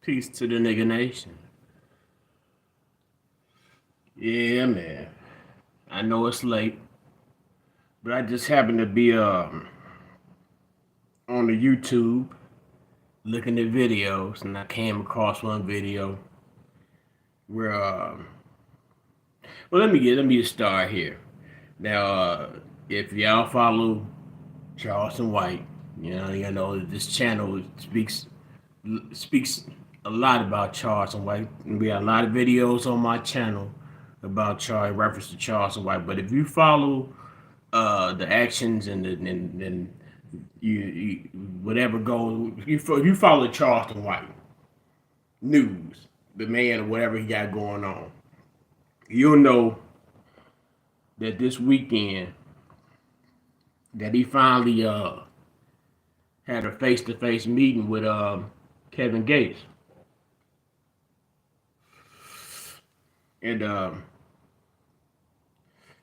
Peace to the nigga nation. Yeah, man. I know it's late, but I just happened to be on the YouTube looking at videos, and I came across one video where well, let me just start here. Now, if y'all follow Charleston White, you know this channel speaks a lot about Charleston White. We got a lot of videos on my channel about Charlie, reference to Charleston White. But if you follow the actions and you whatever goes, you follow Charleston White news, the man or whatever he got going on, you'll know that this weekend that he finally had a face-to-face meeting with Kevin Gates, and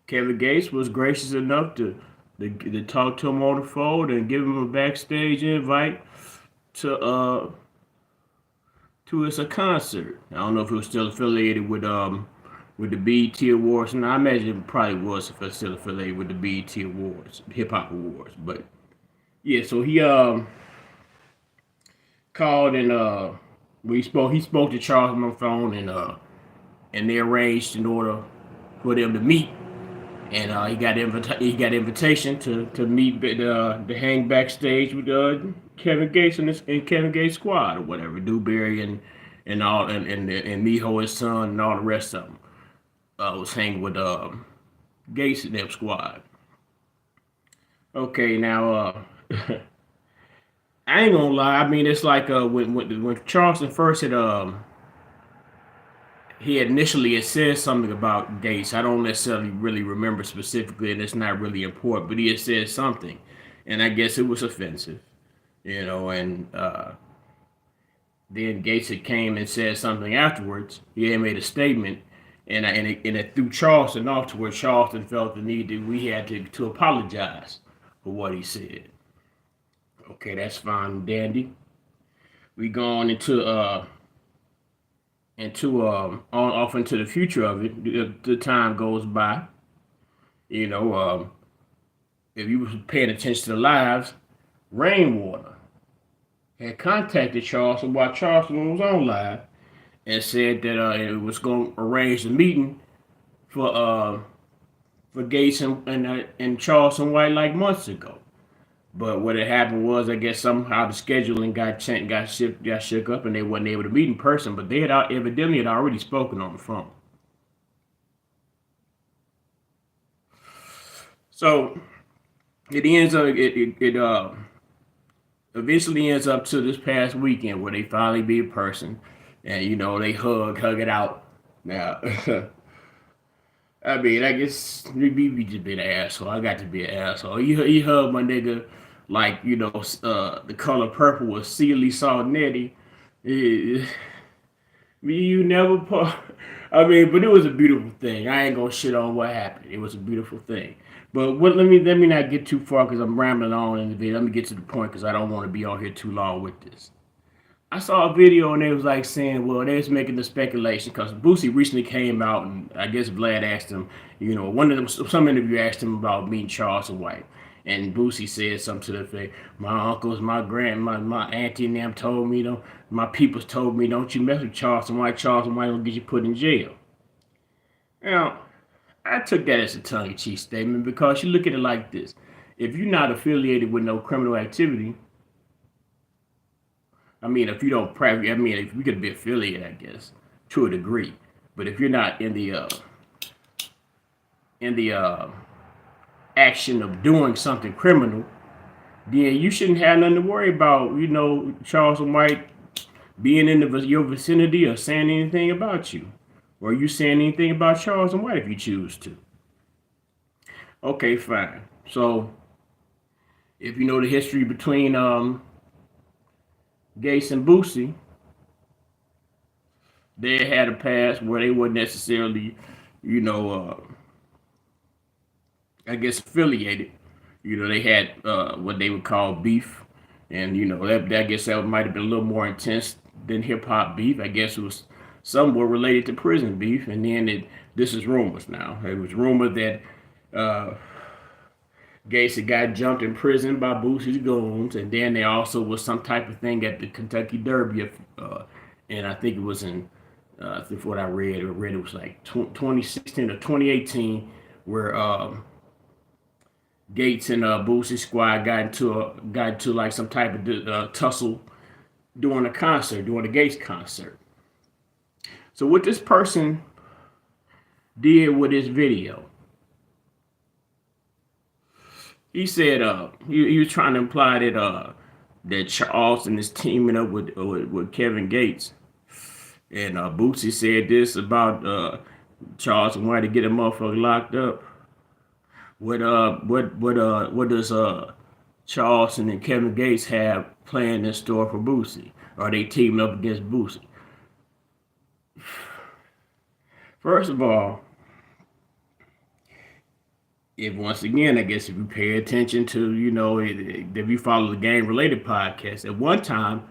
Kevin Gates was gracious enough to talk to him on the phone and give him a backstage invite to his a concert. I don't know if it was still affiliated with the BET Awards, and I imagine it probably was if it's still affiliated with the BET Awards, Hip Hop Awards. But yeah, so he called and he spoke to Charles on the phone, and they arranged in order for them to meet. And he got invitation to meet to hang backstage with Kevin Gates and Kevin Gates squad or whatever, Dewberry and Miho his son and all the rest of them was hanging with Gates and them squad. Okay, now I ain't gonna lie. I mean, it's like when Charleston first he initially had said something about Gates. I don't necessarily really remember specifically, and it's not really important. But he had said something, and I guess it was offensive, And then Gates had came and said something afterwards. He had made a statement, and it threw Charleston off to where Charleston felt the need that we had to apologize for what he said. Okay, that's fine and dandy. We gone on off into the future of it. The time goes by. You know, if you was paying attention to the lives, Rainwater had contacted Charleston while Charleston was on live and said that it was going to arrange a meeting for Gates and Charleston White like months ago. But what had happened was, I guess somehow the scheduling got shook up, and they wasn't able to meet in person. But they had evidently had already spoken on the phone. So it ends up it eventually ends up to this past weekend where they finally be in person, and they hug it out. Now, I mean, I guess we just been an asshole. I got to be an asshole. He hugged my nigga like the color purple was Sealy Salnetti. Eh, you never put. I mean, but it was a beautiful thing. I ain't gonna shit on what happened. It was a beautiful thing. But let me not get too far because I'm rambling on in the video. Let me get to the point because I don't want to be on here too long with this. I saw a video and they was like saying, well, they was making the speculation because Boosie recently came out and I guess Vlad asked him, one of them, some interview asked him about meeting Charles and White. And Boosie said something to the effect, my uncles, my auntie and them told me, my peoples told me, don't you mess with Charles and White. Charles and White will get you put in jail. Now, I took that as a tongue-in-cheek statement because you look at it like this. If you're not affiliated with no criminal activity, I mean, if you don't practice, I mean, if you could be affiliated, I guess, to a degree. But if you're not in the action of doing something criminal, then you shouldn't have nothing to worry about. Charles White being in your vicinity or saying anything about you, or you saying anything about Charles White if you choose to. Okay, fine. So, if you know the history between Gates and Boosie, they had a past where they weren't necessarily, I guess affiliated. They had what they would call beef, and that I guess that might have been a little more intense than hip hop beef. I guess it was somewhat related to prison beef, and then this is rumors now. It was rumored that uh, Gates had got jumped in prison by Boosie's goons, and then there also was some type of thing at the Kentucky Derby, and I think it was in, I think what I read it was like 2016 or 2018, where Gates and Boosie squad got into like some type of tussle during during the Gates concert. So what this person did with this video, he said he was trying to imply that Charleston is teaming up with Kevin Gates, and Boosie said this about Charleston wanted to get a motherfucker locked up. What does Charleston and Kevin Gates have planned in store for Boosie? Are they teaming up against Boosie? First of all, if once again, I guess if you pay attention to, if you follow the game related podcast, at one time,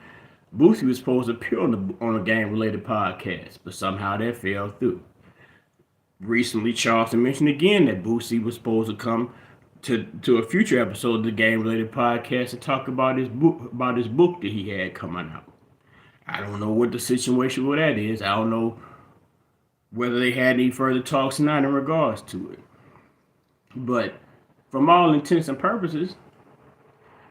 Boosie was supposed to appear on a game related podcast, but somehow that fell through. Recently, Charleston mentioned again that Boosie was supposed to come to a future episode of the game related podcast to talk about his book that he had coming out. I don't know what the situation with that is. I don't know whether they had any further talks or not in regards to it. But from all intents and purposes,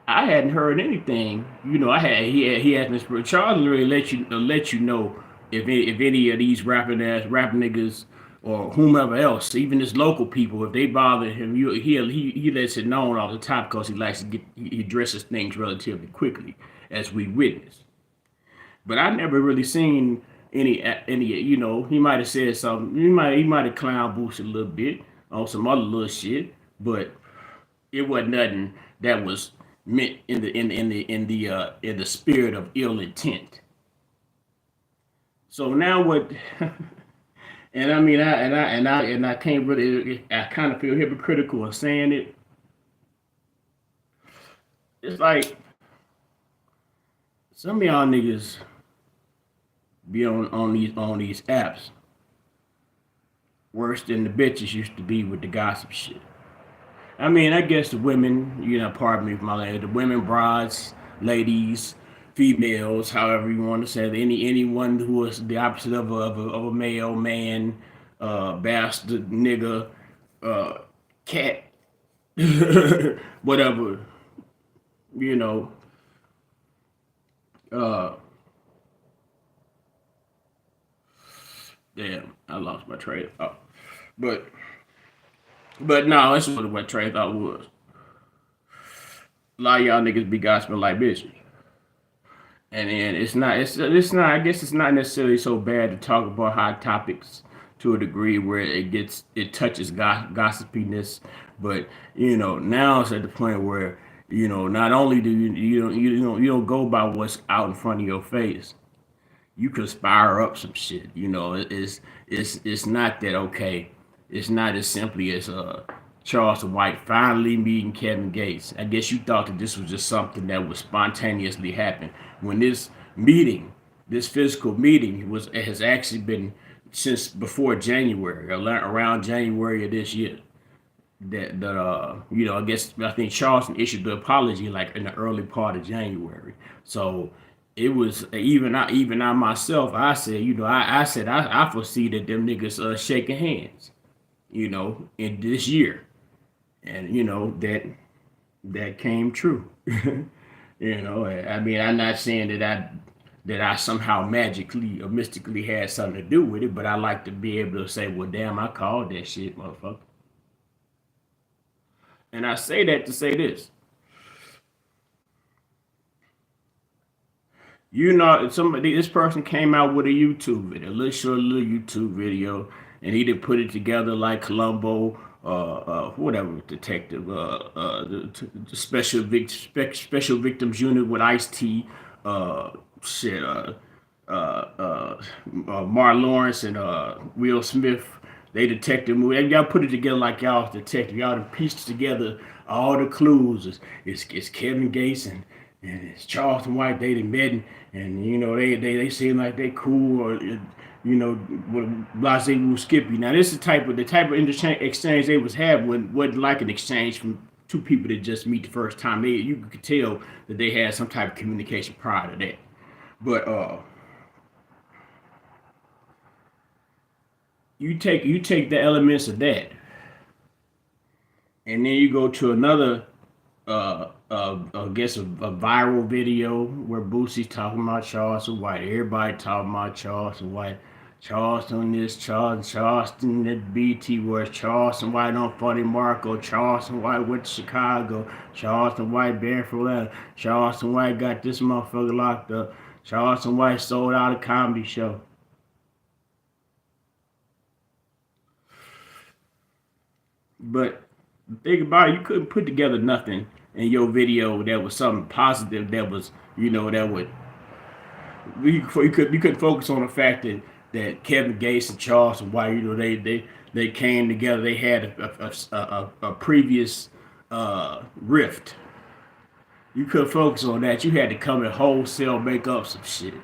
I hadn't heard anything. He had Mr. Charles really let you know if any of these rap niggas or whomever else, even his local people, if they bother him, he lets it known off the top because he addresses things relatively quickly, as we witnessed. But I never really seen any. He might have said something. He might have clowned Boosie a little bit on some other little shit, but it wasn't nothing that was meant in the spirit of ill intent. So now what? And I mean, I can't really. I kind of feel hypocritical in saying it. It's like some of y'all niggas be on these apps worse than the bitches used to be with the gossip shit. I mean, I guess the women, pardon me for my language, the women, brides, ladies, females, however you want to say it, anyone who was the opposite of a male, man, bastard, nigga, cat, whatever, damn, I lost my train of thought. But no, that's what my train of thought was. A lot of y'all niggas be gossiping like bitches. And then it's not, I guess it's not necessarily so bad to talk about hot topics to a degree where it touches gossipiness, but now it's at the point where not only do you don't go by what's out in front of your face, you conspire up some shit. It's not that okay. It's not as simply as Charleston White finally meeting Kevin Gates. I guess you thought that this was just something that would spontaneously happen. When this physical meeting has actually been since before January, around January of this year. I think Charleston issued the apology like in the early part of January. So it was even I myself. I said, I foresee that them niggas shaking hands, in this year, and that came true. I mean, I'm not saying that I somehow magically or mystically had something to do with it, but I like to be able to say, well, damn, I called that shit, motherfucker. And I say that to say this. This person came out with a YouTube video, a little short little YouTube video, and he did put it together like Columbo, whatever detective, the special victims unit with Ice-T, Mark Lawrence and Will Smith. They detective movie. Y'all put it together like y'all detective. Y'all pieced together all the clues. It's Kevin Gates and it's Charleston White. They done met, and you know they seem like they cool, or you know, Blase will skip you. Now this is the type of exchange they was having wasn't like an exchange from two people that just meet the first time. You could tell that they had some type of communication prior to that. But you take the elements of that, and then you go to another I guess a viral video where Boosie's talking about Charleston White. Everybody talking about Charleston White. Charleston this, Charleston that BT was Charleston White on Funny Marco. Charleston White went to Chicago. Charleston White barefoot leather. Charleston White got this motherfucker locked up. Charleston White sold out a comedy show. But the thing about it, you couldn't put together nothing in your video that was something positive that was, that would you could focus on the fact that Kevin Gates and Charles and White, they came together. They had a previous rift. You could focus on that. You had to come and wholesale make up some shit.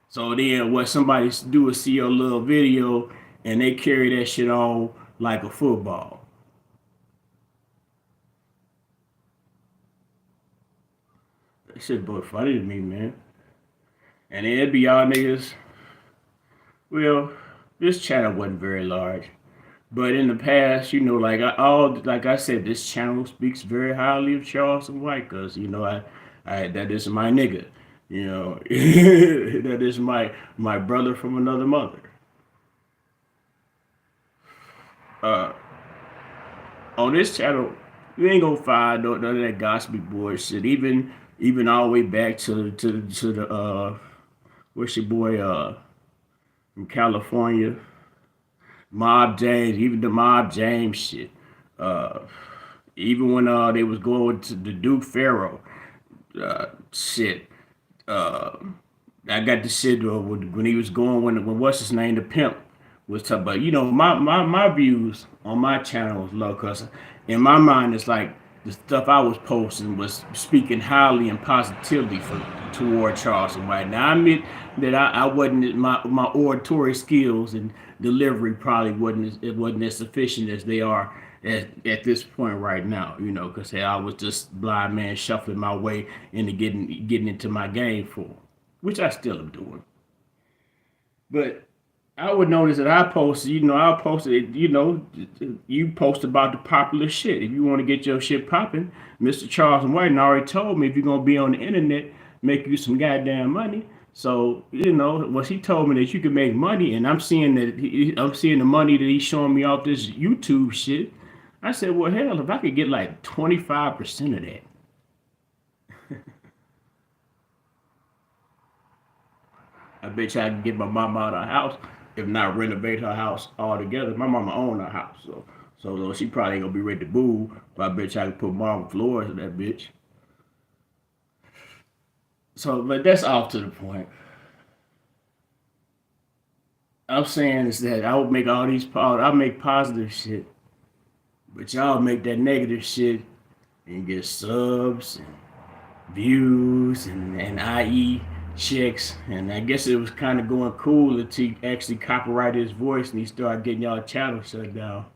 So then what somebody do is see your little video and they carry that shit on like a football. That shit boy funny to me, man. And then it'd be y'all niggas. Well, this channel wasn't very large. But in the past, like I said, this channel speaks very highly of Charles and White, cause I that is my nigga, that is my brother from another mother. Uh, on this channel, you ain't gonna find none of that gospel bullshit. Even all the way back to the what's your boy from California, Mob James, even the Mob James shit. Uh, Even when they was going to the Duke Pharaoh shit. Uh, I got the shit when he was going when what's his name, the pimp was talking about. My views on my channel was low because in my mind it's like the stuff I was posting was speaking highly and positively toward Charleston White. Now I admit that I wasn't my oratory skills and delivery probably wasn't as sufficient as they are at this point right now, because hey, I was just blind man shuffling my way into getting into my game form, which I still am doing. But I would notice that I posted, you post about the popular shit. If you want to get your shit popping, Mr. Charles and White already told me if you're gonna be on the internet, make you some goddamn money. So what he told me that you can make money, and I'm seeing the money that he's showing me off this YouTube shit. I said, well, hell, if I could get like 25% of that, I bet you I can get my mama out of her house, if not renovate her house altogether. My mama own her house, so she probably ain't gonna be ready to move. But I bet you I can put marble floors in that bitch. So, but that's off to the point. I'm saying is that I would make I'll make positive shit, but y'all make that negative shit and get subs and views and IE checks. And I guess it was kind of going cool until he actually copyrighted his voice and he started getting y'all channel shut down.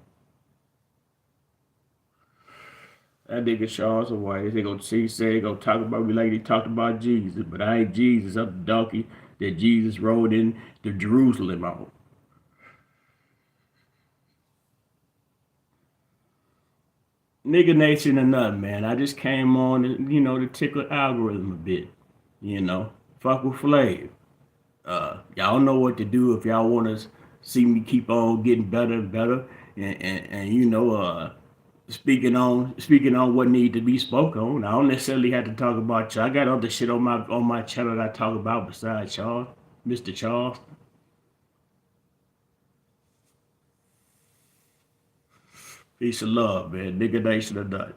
That nigga Charles White, they gonna see, say, gonna talk about me like they talked about Jesus, but I ain't Jesus. I'm the donkey that Jesus rode in to Jerusalem on. Nigga nature and nothing, man. I just came on, to tickle the algorithm a bit. Fuck with Flav. Y'all know what to do if y'all want to see me keep on getting better and better, and speaking on what need to be spoken on. I don't necessarily have to talk about y'all. I got other shit on my channel that I talk about besides Charles, Mr. Charles. Peace of love, man. Nigga nation or nothing.